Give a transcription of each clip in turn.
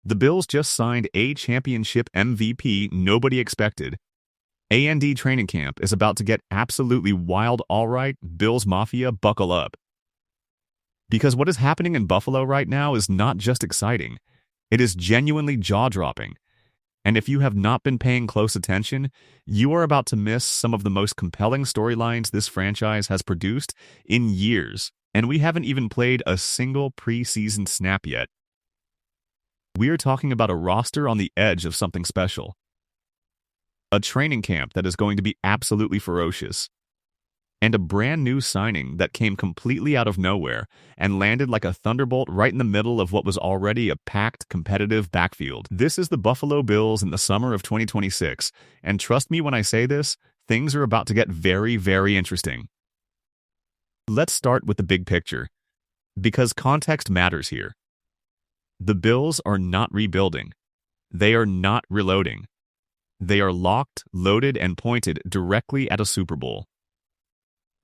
The Bills just signed a championship MVP nobody expected. A&D training camp is about to get absolutely wild. All right, Bills Mafia, buckle up. Because what is happening in Buffalo right now is not just exciting, it is genuinely jaw-dropping. And if you have not been paying close attention, you are about to miss some of the most compelling storylines this franchise has produced in years, and we haven't even played a single preseason snap yet. We are talking about a roster on the edge of something special. A training camp that is going to be absolutely ferocious. And a brand new signing that came completely out of nowhere and landed like a thunderbolt right in the middle of what was already a packed, competitive backfield. This is the Buffalo Bills in the summer of 2026, and trust me when I say this, things are about to get very, very interesting. Let's start with the big picture, because context matters here. The Bills are not rebuilding. They are not reloading. They are locked, loaded, and pointed directly at a Super Bowl.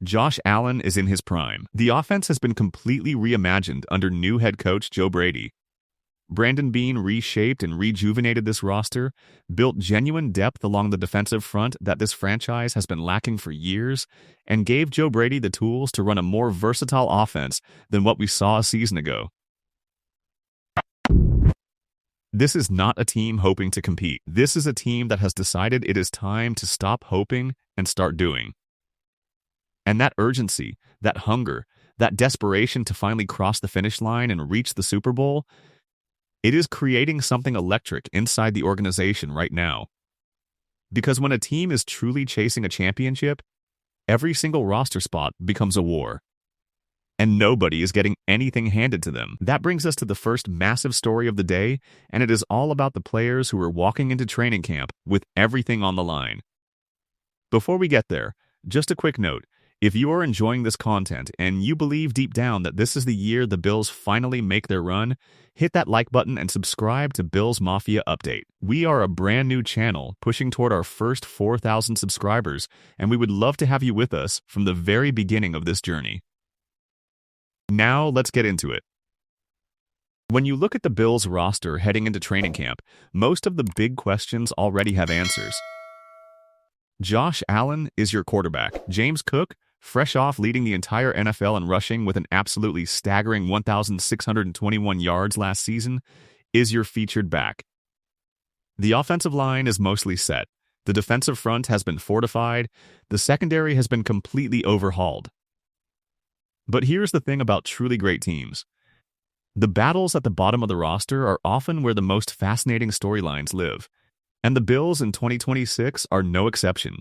Josh Allen is in his prime. The offense has been completely reimagined under new head coach Joe Brady. Brandon Beane reshaped and rejuvenated this roster, built genuine depth along the defensive front that this franchise has been lacking for years, and gave Joe Brady the tools to run a more versatile offense than what we saw a season ago. This is not a team hoping to compete. This is a team that has decided it is time to stop hoping and start doing. And that urgency, that hunger, that desperation to finally cross the finish line and reach the Super Bowl, it is creating something electric inside the organization right now. Because when a team is truly chasing a championship, every single roster spot becomes a war. And nobody is getting anything handed to them. That brings us to the first massive story of the day, and it is all about the players who are walking into training camp with everything on the line. Before we get there, just a quick note. If you are enjoying this content and you believe deep down that this is the year the Bills finally make their run, hit that like button and subscribe to Bills Mafia Update. We are a brand new channel pushing toward our first 4,000 subscribers, and we would love to have you with us from the very beginning of this journey. Now, let's get into it. When you look at the Bills roster heading into training camp, most of the big questions already have answers. Josh Allen is your quarterback. James Cook, fresh off leading the entire NFL in rushing with an absolutely staggering 1,621 yards last season, is your featured back. The offensive line is mostly set. The defensive front has been fortified. The secondary has been completely overhauled. But here's the thing about truly great teams. The battles at the bottom of the roster are often where the most fascinating storylines live, and the Bills in 2026 are no exception.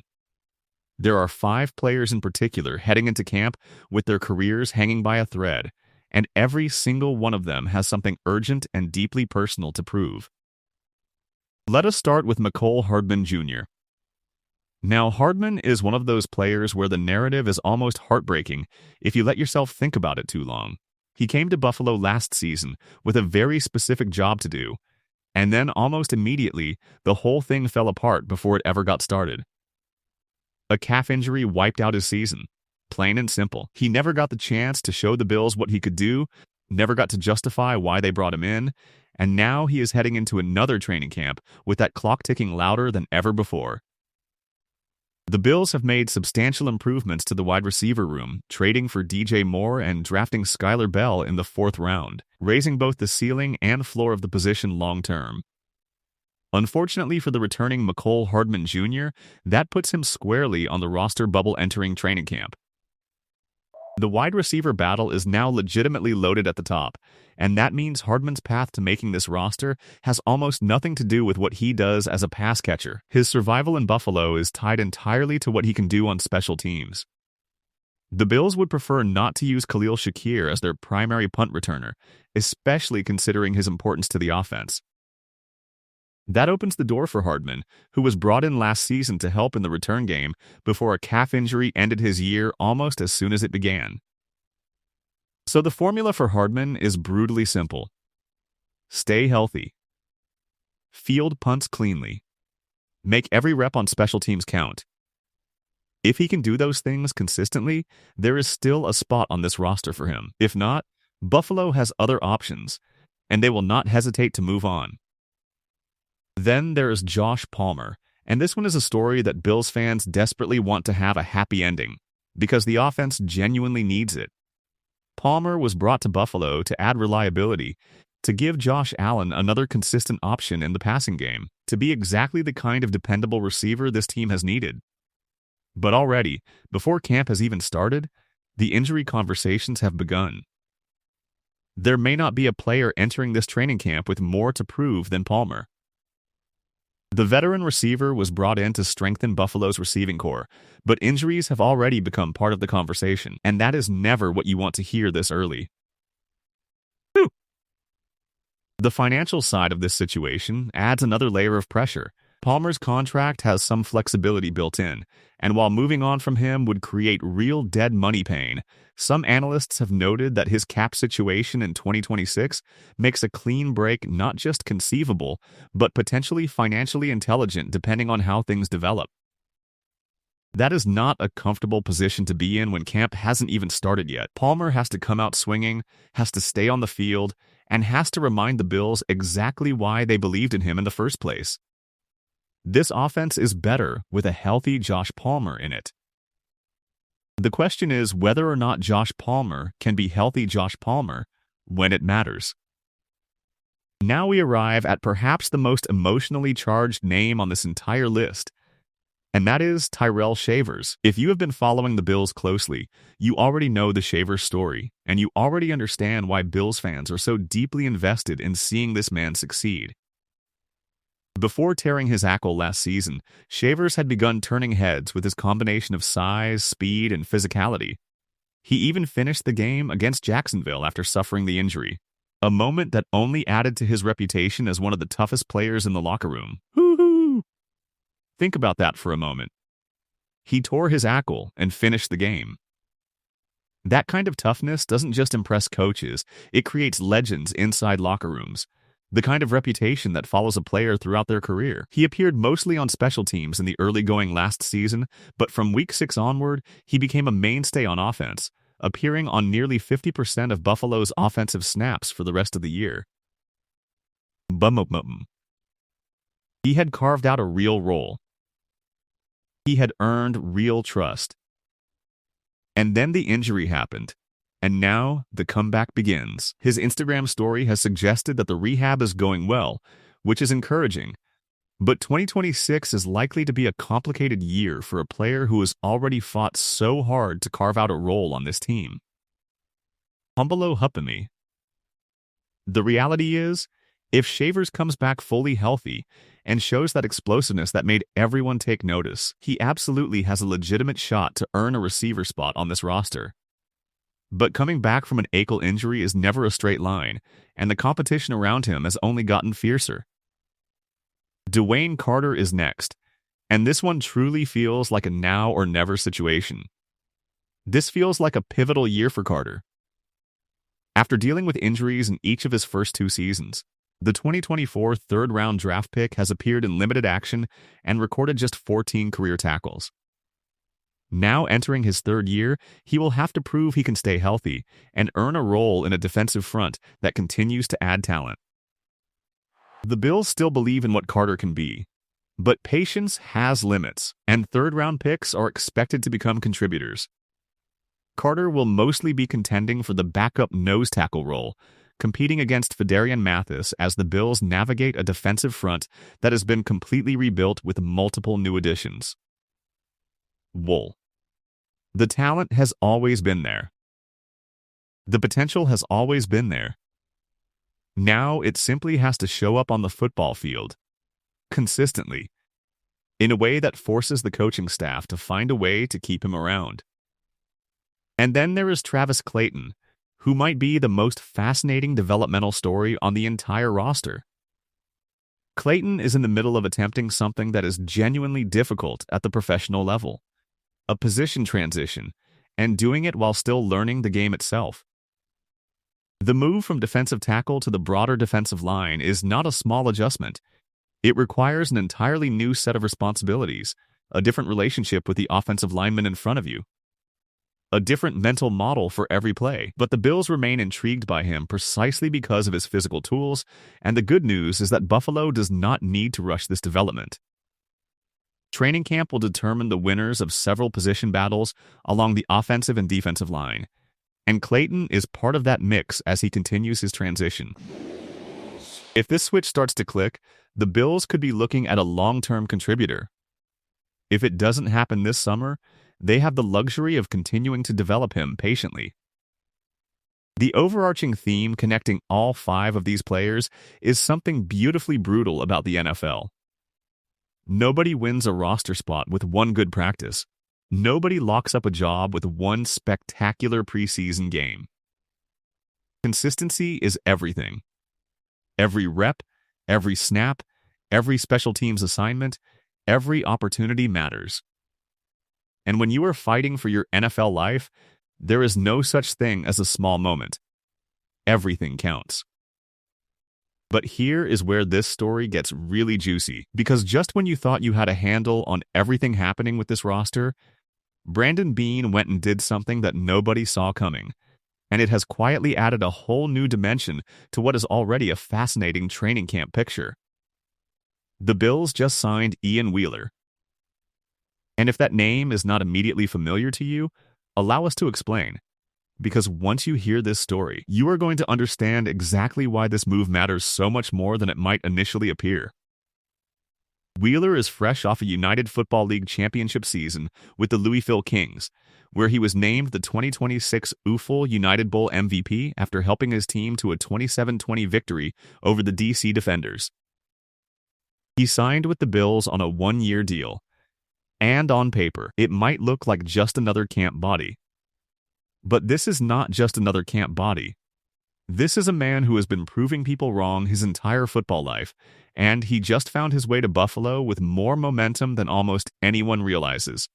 There are 5 players in particular heading into camp with their careers hanging by a thread, and every single one of them has something urgent and deeply personal to prove. Let us start with Mecole Hardman Jr. Now, Hardman is one of those players where the narrative is almost heartbreaking if you let yourself think about it too long. He came to Buffalo last season with a very specific job to do, and then almost immediately, the whole thing fell apart before it ever got started. A calf injury wiped out his season. Plain and simple. He never got the chance to show the Bills what he could do, never got to justify why they brought him in, and now he is heading into another training camp with that clock ticking louder than ever before. The Bills have made substantial improvements to the wide receiver room, trading for DJ Moore and drafting Skylar Bell in the 4th round, raising both the ceiling and floor of the position long-term. Unfortunately for the returning Mecole Hardman Jr., that puts him squarely on the roster bubble entering training camp. The wide receiver battle is now legitimately loaded at the top, and that means Hardman's path to making this roster has almost nothing to do with what he does as a pass catcher. His survival in Buffalo is tied entirely to what he can do on special teams. The Bills would prefer not to use Khalil Shakir as their primary punt returner, especially considering his importance to the offense. That opens the door for Hardman, who was brought in last season to help in the return game before a calf injury ended his year almost as soon as it began. So the formula for Hardman is brutally simple. Stay healthy. Field punts cleanly. Make every rep on special teams count. If he can do those things consistently, there is still a spot on this roster for him. If not, Buffalo has other options, and they will not hesitate to move on. Then there is Josh Palmer, and this one is a story that Bills fans desperately want to have a happy ending, because the offense genuinely needs it. Palmer was brought to Buffalo to add reliability, to give Josh Allen another consistent option in the passing game, to be exactly the kind of dependable receiver this team has needed. But already, before camp has even started, the injury conversations have begun. There may not be a player entering this training camp with more to prove than Palmer. The veteran receiver was brought in to strengthen Buffalo's receiving core, but injuries have already become part of the conversation, and that is never what you want to hear this early. The financial side of this situation adds another layer of pressure. Palmer's contract has some flexibility built in, and while moving on from him would create real dead money pain, some analysts have noted that his cap situation in 2026 makes a clean break not just conceivable, but potentially financially intelligent depending on how things develop. That is not a comfortable position to be in when camp hasn't even started yet. Palmer has to come out swinging, has to stay on the field, and has to remind the Bills exactly why they believed in him in the first place. This offense is better with a healthy Josh Palmer in it. The question is whether or not Josh Palmer can be healthy Josh Palmer when it matters. Now we arrive at perhaps the most emotionally charged name on this entire list, and that is Tyrell Shavers. If you have been following the Bills closely, you already know the Shavers story, and you already understand why Bills fans are so deeply invested in seeing this man succeed. Before tearing his ACL last season, Shavers had begun turning heads with his combination of size, speed, and physicality. He even finished the game against Jacksonville after suffering the injury, a moment that only added to his reputation as one of the toughest players in the locker room. Woo-hoo! Think about that for a moment. He tore his ACL and finished the game. That kind of toughness doesn't just impress coaches, it creates legends inside locker rooms. The kind of reputation that follows a player throughout their career. He appeared mostly on special teams in the early going last season, but from week 6 onward, he became a mainstay on offense, appearing on nearly 50% of Buffalo's offensive snaps for the rest of the year. He had carved out a real role. He had earned real trust. And then the injury happened. And now, the comeback begins. His Instagram story has suggested that the rehab is going well, which is encouraging. But 2026 is likely to be a complicated year for a player who has already fought so hard to carve out a role on this team. Humbolo Hupami. The reality is, if Shavers comes back fully healthy and shows that explosiveness that made everyone take notice, he absolutely has a legitimate shot to earn a receiver spot on this roster. But coming back from an ACL injury is never a straight line, and the competition around him has only gotten fiercer. DeWayne Carter is next, and this one truly feels like a now or never situation. This feels like a pivotal year for Carter. After dealing with injuries in each of his first 2 seasons, the 2024 third-round draft pick has appeared in limited action and recorded just 14 career tackles. Now entering his 3rd year, he will have to prove he can stay healthy and earn a role in a defensive front that continues to add talent. The Bills still believe in what Carter can be, but patience has limits, and 3rd-round picks are expected to become contributors. Carter will mostly be contending for the backup nose tackle role, competing against Phidarian Mathis as the Bills navigate a defensive front that has been completely rebuilt with multiple new additions. Wool. The talent has always been there. The potential has always been there. Now it simply has to show up on the football field, consistently, in a way that forces the coaching staff to find a way to keep him around. And then there is Travis Clayton, who might be the most fascinating developmental story on the entire roster. Clayton is in the middle of attempting something that is genuinely difficult at the professional level, a position transition, and doing it while still learning the game itself. The move from defensive tackle to the broader defensive line is not a small adjustment. It requires an entirely new set of responsibilities, a different relationship with the offensive lineman in front of you. a different mental model for every play. But the Bills remain intrigued by him precisely because of his physical tools, and the good news is that Buffalo does not need to rush this development. Training camp will determine the winners of several position battles along the offensive and defensive line, and Clayton is part of that mix as he continues his transition. If this switch starts to click, the Bills could be looking at a long-term contributor. If it doesn't happen this summer, they have the luxury of continuing to develop him patiently. The overarching theme connecting all 5 of these players is something beautifully brutal about the NFL. Nobody wins a roster spot with one good practice. Nobody locks up a job with one spectacular preseason game. Consistency is everything. Every rep, every snap, every special teams assignment, every opportunity matters. And when you are fighting for your NFL life, there is no such thing as a small moment. Everything counts. But here is where this story gets really juicy, because just when you thought you had a handle on everything happening with this roster, Brandon Beane went and did something that nobody saw coming, and it has quietly added a whole new dimension to what is already a fascinating training camp picture. The Bills just signed Ian Wheeler. And if that name is not immediately familiar to you, allow us to explain. Because once you hear this story, you are going to understand exactly why this move matters so much more than it might initially appear. Wheeler is fresh off a United Football League championship season with the Louisville Kings, where he was named the 2026 UFL United Bowl MVP after helping his team to a 27-20 victory over the DC Defenders. He signed with the Bills on a one-year deal, and on paper, it might look like just another camp body. But this is not just another camp body. This is a man who has been proving people wrong his entire football life, and he just found his way to Buffalo with more momentum than almost anyone realizes.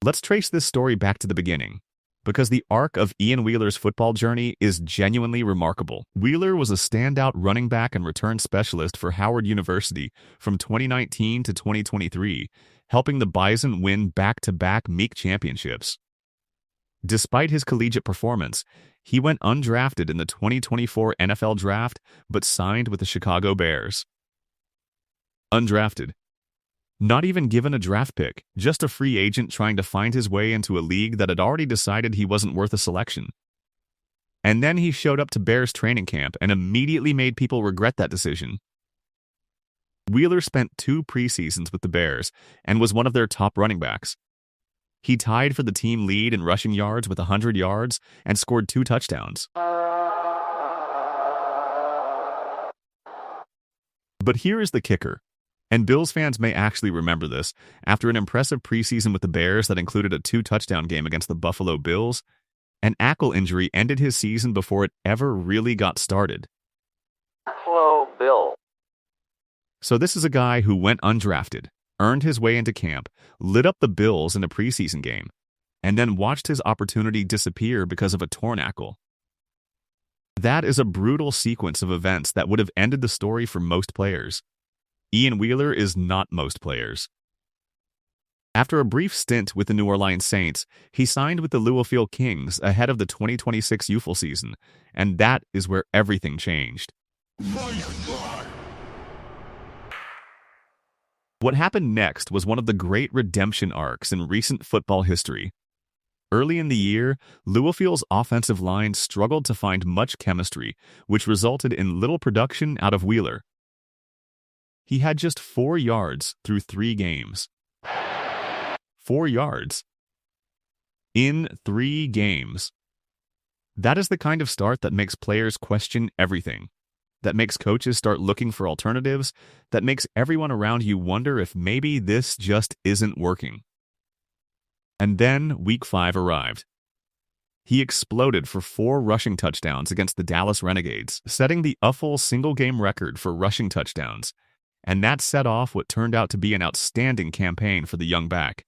Let's trace this story back to the beginning, because the arc of Ian Wheeler's football journey is genuinely remarkable. Wheeler was a standout running back and return specialist for Howard University from 2019 to 2023, helping the Bison win back-to-back Meek championships. Despite his collegiate performance, he went undrafted in the 2024 NFL Draft but signed with the Chicago Bears. Undrafted. Not even given a draft pick, just a free agent trying to find his way into a league that had already decided he wasn't worth a selection. And then he showed up to Bears training camp and immediately made people regret that decision. Wheeler spent 2 preseasons with the Bears and was one of their top running backs. He tied for the team lead in rushing yards with 100 yards and scored 2 touchdowns. But here is the kicker, and Bills fans may actually remember this. After an impressive preseason with the Bears that included a 2-touchdown game against the Buffalo Bills, an ankle injury ended his season before it ever really got started. Hello, Bill. So this is a guy who went undrafted, earned his way into camp, lit up the Bills in a preseason game, and then watched his opportunity disappear because of a torn ankle. That is a brutal sequence of events that would have ended the story for most players. Ian Wheeler is not most players. After a brief stint with the New Orleans Saints, he signed with the Louisville Kings ahead of the 2026 UFL season, and that is where everything changed. What happened next was one of the great redemption arcs in recent football history. Early in the year, Louisville's offensive line struggled to find much chemistry, which resulted in little production out of Wheeler. He had just 4 yards through 3 games. 4 yards. In 3 games. That is the kind of start that makes players question everything, that makes coaches start looking for alternatives, that makes everyone around you wonder if maybe this just isn't working. And then Week 5 arrived. He exploded for 4 rushing touchdowns against the Dallas Renegades, setting the UFL single-game record for rushing touchdowns, and that set off what turned out to be an outstanding campaign for the young back.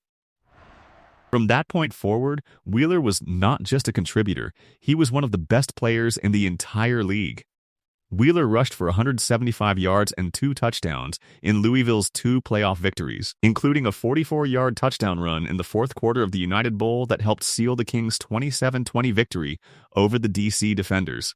From that point forward, Wheeler was not just a contributor, he was one of the best players in the entire league. Wheeler rushed for 175 yards and 2 touchdowns in Louisville's 2 playoff victories, including a 44-yard touchdown run in the fourth quarter of the United Bowl that helped seal the Kings' 27-20 victory over the DC Defenders.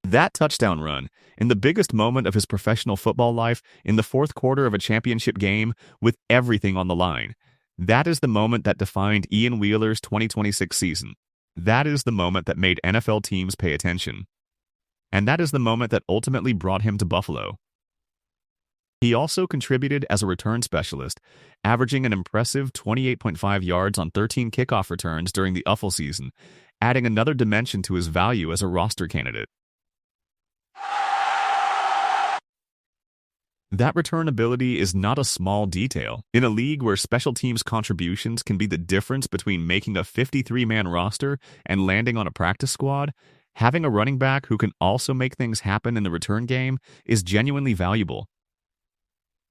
That touchdown run, in the biggest moment of his professional football life, in the fourth quarter of a championship game with everything on the line, that is the moment that defined Ian Wheeler's 2026 season. That is the moment that made NFL teams pay attention. And that is the moment that ultimately brought him to Buffalo. He also contributed as a return specialist, averaging an impressive 28.5 yards on 13 kickoff returns during the offseason, adding another dimension to his value as a roster candidate. That return ability is not a small detail. In a league where special teams contributions can be the difference between making a 53-man roster and landing on a practice squad, having a running back who can also make things happen in the return game is genuinely valuable.